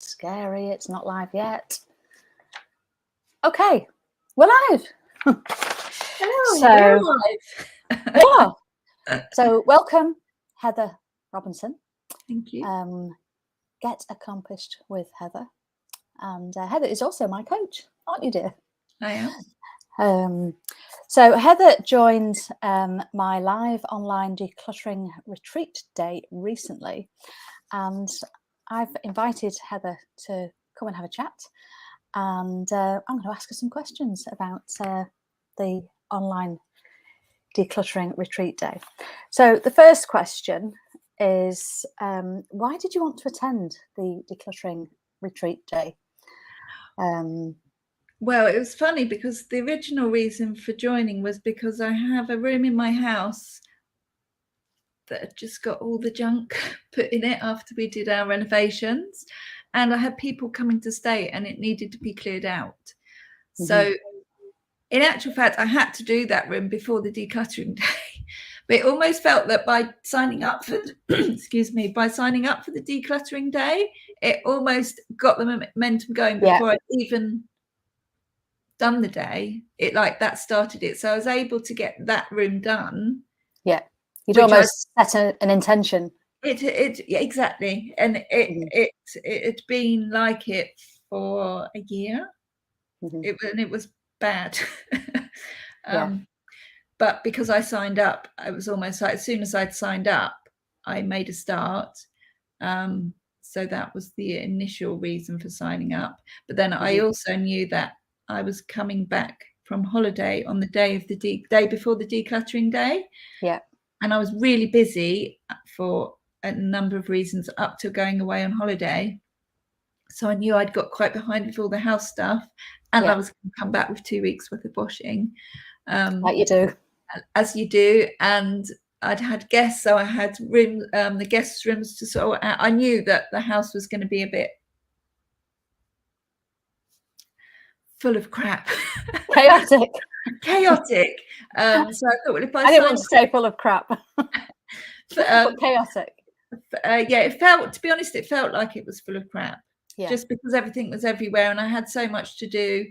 Scary, it's not live yet. Okay, we're live. Hello, we're live. Yeah. So welcome, Heather Robinson. Thank you. Get Accomplished with Heather. And Heather is also my coach, aren't you, dear? I am. So Heather joined my live online decluttering retreat day recently, and I've invited Heather to come and have a chat, and I'm going to ask her some questions about the online decluttering retreat day. So the first question is, why did you want to attend the decluttering retreat day? Well, it was funny because the original reason for joining was because I have a room in my house that had just got all the junk put in it after we did our renovations, and I had people coming to stay and it needed to be cleared out. Mm-hmm. So in actual fact, I had to do that room before the decluttering day. But it almost felt that by signing up for by signing up for the decluttering day, it almost got the momentum going before I'd even done the day. It like that started it. So I was able to get that room done. Yeah. You'd almost set an intention. It exactly. And it's been like it for a year. Mm-hmm. It was bad. But because I signed up, it was almost like as soon as I'd signed up, I made a start. So that was the initial reason for signing up. But then I also knew that I was coming back from holiday on the day of the day before the decluttering day. Yeah. And I was really busy for a number of reasons up to going away on holiday. So I knew I'd got quite behind with all the house stuff, and I was going to come back with 2 weeks worth of washing. Like you do. As you do. And I'd had guests, so I had room, the guest rooms to sort out. I knew that the house was going to be a bit full of crap. Chaotic. So I thought, well, if I didn't want to say full of crap. But chaotic. Yeah, it felt, to be honest, it felt like it was full of crap. Yeah. Just because everything was everywhere and I had so much to do,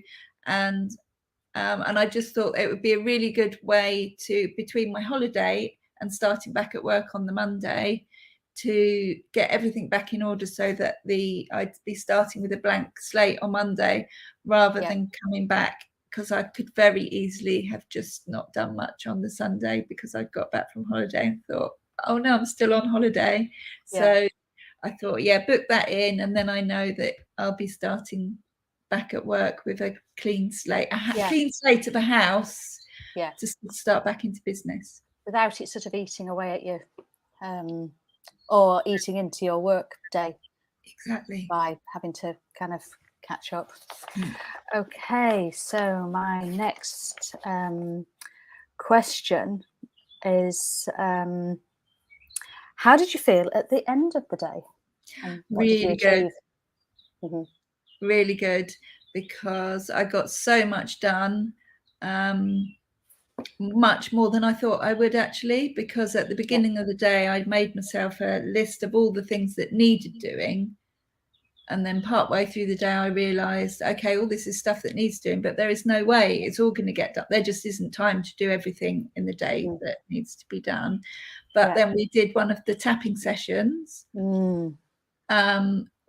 and I just thought it would be a really good way to, between my holiday and starting back at work on the Monday, to get everything back in order so that I'd be starting with a blank slate on Monday rather than coming back, because I could very easily have just not done much on the Sunday because I got back from holiday and thought, oh no, I'm still on holiday. So I thought, book that in, and then I know that I'll be starting back at work with a clean slate, clean slate of a house, to start back into business without it sort of eating away at you, or eating into your work day. Exactly. By having to kind of catch up. Okay, so my next question is, how did you feel at the end of the day? And what did you achieve? Really good, because I got so much done, much more than I thought I would actually, because at the beginning of the day I'd made myself a list of all the things that needed doing, and then partway through the day I realized, okay, all this is stuff that needs doing, but there is no way it's all going to get done. There just isn't time to do everything in the day that needs to be done. But then we did one of the tapping sessions,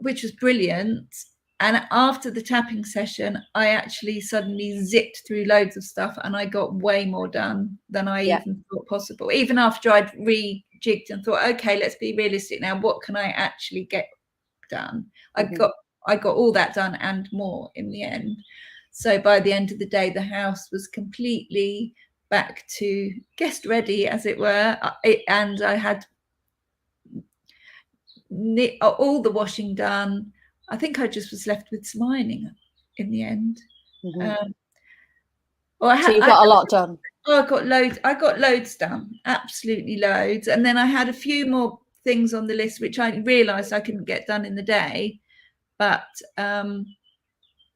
which was brilliant. And after the tapping session, I actually suddenly zipped through loads of stuff, and I got way more done than I even thought possible. Even after I'd rejigged and thought, okay, let's be realistic now. What can I actually get done? I got all that done and more in the end. So by the end of the day, the house was completely back to guest ready, as it were. And I had all the washing done. I think I just was left with some ironing in the end. So you got a lot done. Oh, I got loads done, absolutely loads. And then I had a few more things on the list which I realised I couldn't get done in the day, but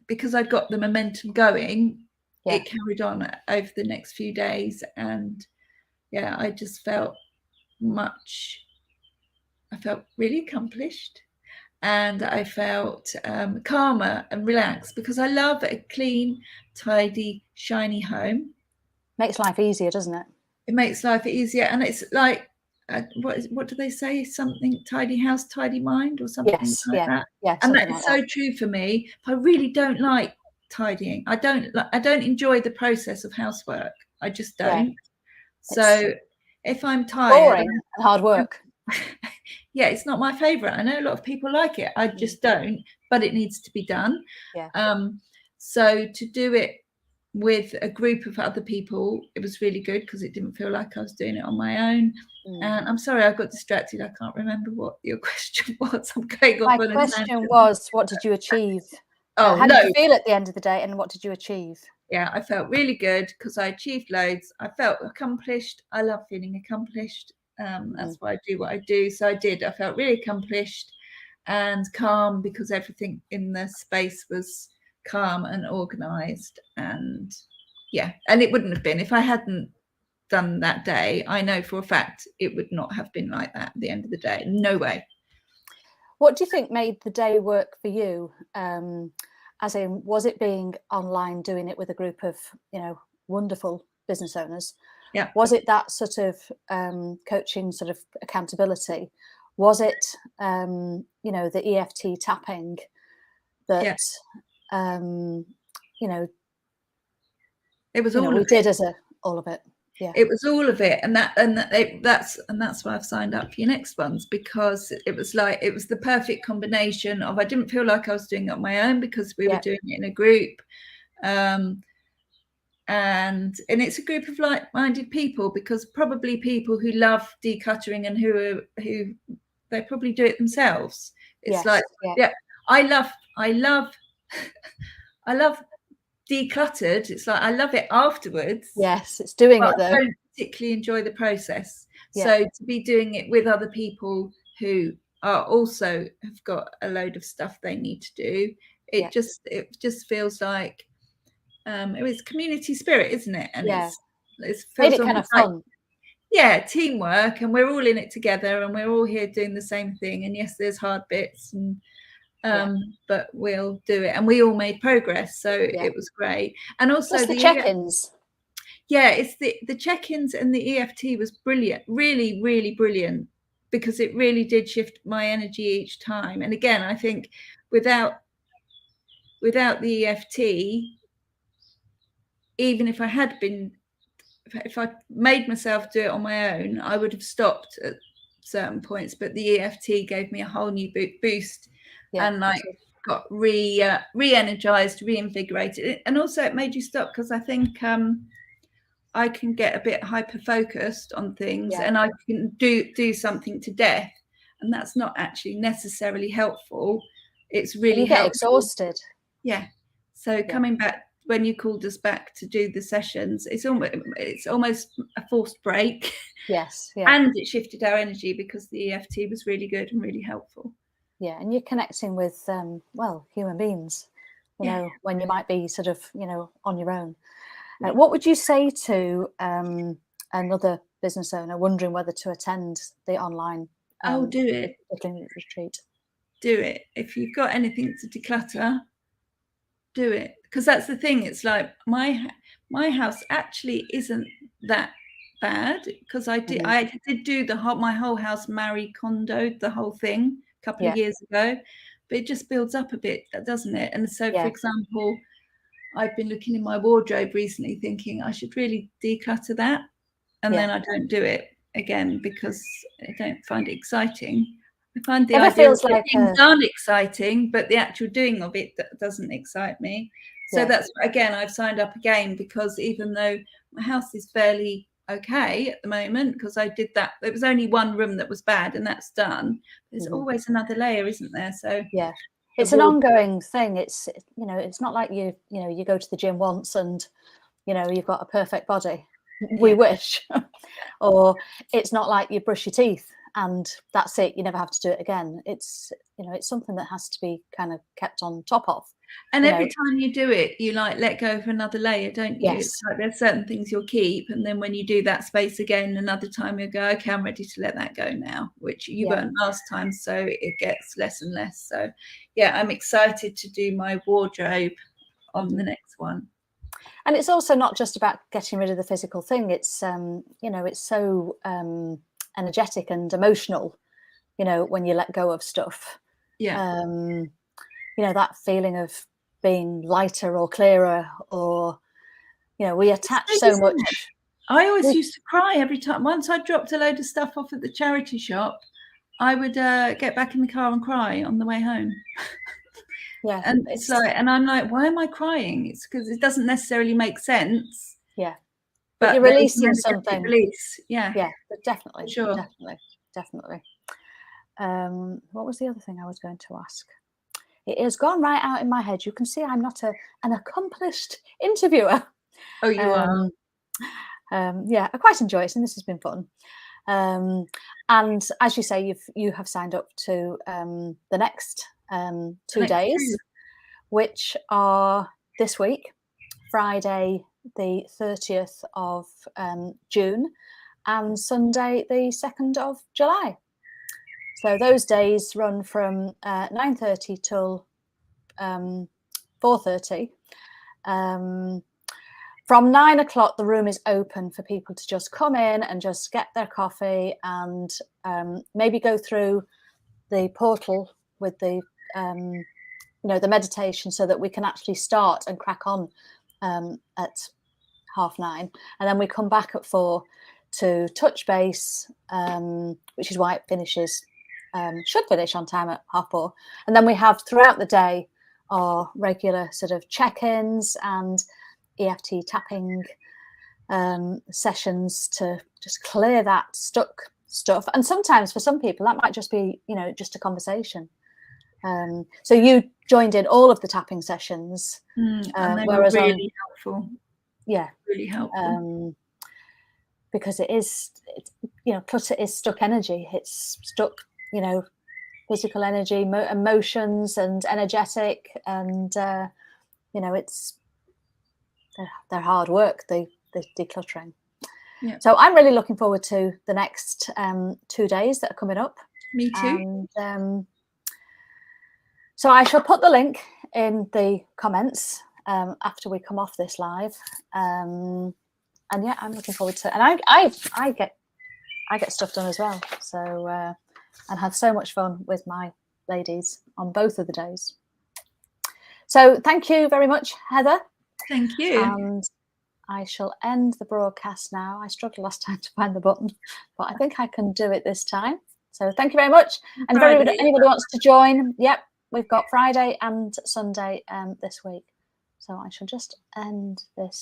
because I'd got the momentum going, it carried on over the next few days. And I just felt really accomplished. and I felt calmer and relaxed, because I love a clean, tidy, shiny home. Makes life easier, doesn't it? It makes life easier, and it's like what do they say? Something, tidy house, tidy mind, or something Yes, like that. yeah, And something that is like so that. true for me. I really don't like tidying. I don't enjoy the process of housework. I just Yeah, don't. it's So if I'm tired, boring and hard work. yeah, it's not my favorite. I know a lot of people like it. I just don't, but it needs to be done. Yeah. So to do it with a group of other people, it was really good, because it didn't feel like I was doing it on my own. And I'm sorry, I got distracted. I can't remember what your question was. I'm going off My on a question tangent. was, what did you achieve? Oh, How did you loads. feel at the end of the day, and what did you achieve? Yeah, I felt really good, because I achieved loads. I felt accomplished. I love feeling accomplished. That's why I do what I do. So I did. I felt really accomplished and calm, because everything in the space was calm and organized. And yeah, and it wouldn't have been if I hadn't done that day. I know for a fact it would not have been like that at the end of the day. No way. What do you think made the day work for you? As in, was it being online, doing it with a group of, wonderful business owners? Yeah. Was it that sort of coaching, sort of accountability? Was it, the EFT tapping that, Yeah. It was all we of did it. as all of it? Yeah. It was all of it, and that's why I've signed up for your next ones, because it was the perfect combination of, I didn't feel like I was doing it on my own, because we were doing it in a group, and it's a group of like-minded people, because probably people who love decluttering and who they probably do it themselves. It's I love decluttered. It's like I love it afterwards. Yes, it's doing but it though. I don't particularly enjoy the process. So to be doing it with other people who are also have got a load of stuff they need to do, it just feels like it was community spirit, isn't it? And it made it kind of fun. Like, teamwork, and we're all in it together, and we're all here doing the same thing. And yes, there's hard bits, and but we'll do it, and we all made progress, so it was great. And also just the check-ins. It's the check-ins, and the EFT was brilliant, really, really brilliant, because it really did shift my energy each time. And again, I think without the EFT, even if I made myself do it on my own, I would have stopped at certain points. But the EFT gave me a whole new boost, and I got re-energized, reinvigorated. And also it made you stop, because I think I can get a bit hyper focused on things, and I can do something to death, and that's not actually necessarily helpful. It's really helpful. You get exhausted. Yeah. So coming back, when you called us back to do the sessions, it's almost a forced break. Yes. And it shifted our energy, because the EFT was really good and really helpful. Yeah, and you're connecting with human beings, when you might be sort of on your own. What would you say to another business owner wondering whether to attend the online do it. Decluttering Retreat? Do it. If you've got anything to declutter, do it. Because that's the thing. It's like my house actually isn't that bad, because I did do my whole house Marie Kondoed the whole thing a couple of years ago, but it just builds up a bit, doesn't it? And so for example, I've been looking in my wardrobe recently thinking I should really declutter that, and then I don't do it again, because I don't find it exciting. I find the idea of things aren't exciting, but the actual doing of it doesn't excite me. So that's, again, I've signed up again, because even though my house is fairly okay at the moment, because I did that, there was only one room that was bad, and that's done. There's always another layer, isn't there? So it's an ongoing thing. It's it's not like you go to the gym once and you've got a perfect body. We wish. Or it's not like you brush your teeth and that's it. You never have to do it again. It's, you know, it's something that has to be kind of kept on top of. And you every know. time you do it, you like let go of another layer, don't you? Yes. It's like there's certain things you'll keep, and then when you do that space again, another time you go, okay, I'm ready to let that go now, which you Yeah. weren't last time, so it gets less and less. So yeah, I'm excited to do my wardrobe on the next one. And it's also not just about getting rid of the physical thing. It's you know, it's so energetic and emotional, you know, when you let go of stuff. Yeah. You know, that feeling of being lighter or clearer, or, you know, we attach so much. I always used to cry every time. Once I dropped a load of stuff off at the charity shop, I would get back in the car and cry on the way home. Yeah. And it's like, and I'm like, why am I crying? It's because it doesn't necessarily make sense. Yeah. But you're there's an releasing energetic something. Release. Yeah. Yeah, definitely. Sure. Definitely. What was the other thing I was going to ask? It has gone right out in my head. You can see I'm not an accomplished interviewer. Oh, you are. Yeah, I quite enjoy it, and this has been fun. And as you say, you have signed up to the next 2 days, which are this week, Friday the 30th of June, and Sunday the 2nd of July. So those days run from 9:30 till 4:30. From 9 o'clock, the room is open for people to just come in and just get their coffee and maybe go through the portal with the you know, the meditation, so that we can actually start and crack on at 9:30, and then we come back at 4 to touch base, which is why it finishes, should finish on time at 4:30. And then we have throughout the day our regular sort of check-ins and EFT tapping sessions to just clear that stuck stuff. And sometimes for some people that might just be, you know, just a conversation. So you joined in all of the tapping sessions, and they whereas were really helpful. Yeah, really helpful. Because it's, you know, clutter is stuck energy. It's stuck, you know, physical energy, emotions, and energetic, and you know, they're hard work, the decluttering. Yeah. So I'm really looking forward to the next 2 days that are coming up. Me too. And so I shall put the link in the comments after we come off this live. And yeah, I'm looking forward to it. And I get stuff done as well. So and have so much fun with my ladies on both of the days. So thank you very much, Heather. Thank you. And I shall end the broadcast now. I struggled last time to find the button, but I think I can do it this time. So thank you very much. And if anybody wants to join, yep, we've got Friday and Sunday this week. So I shall just end this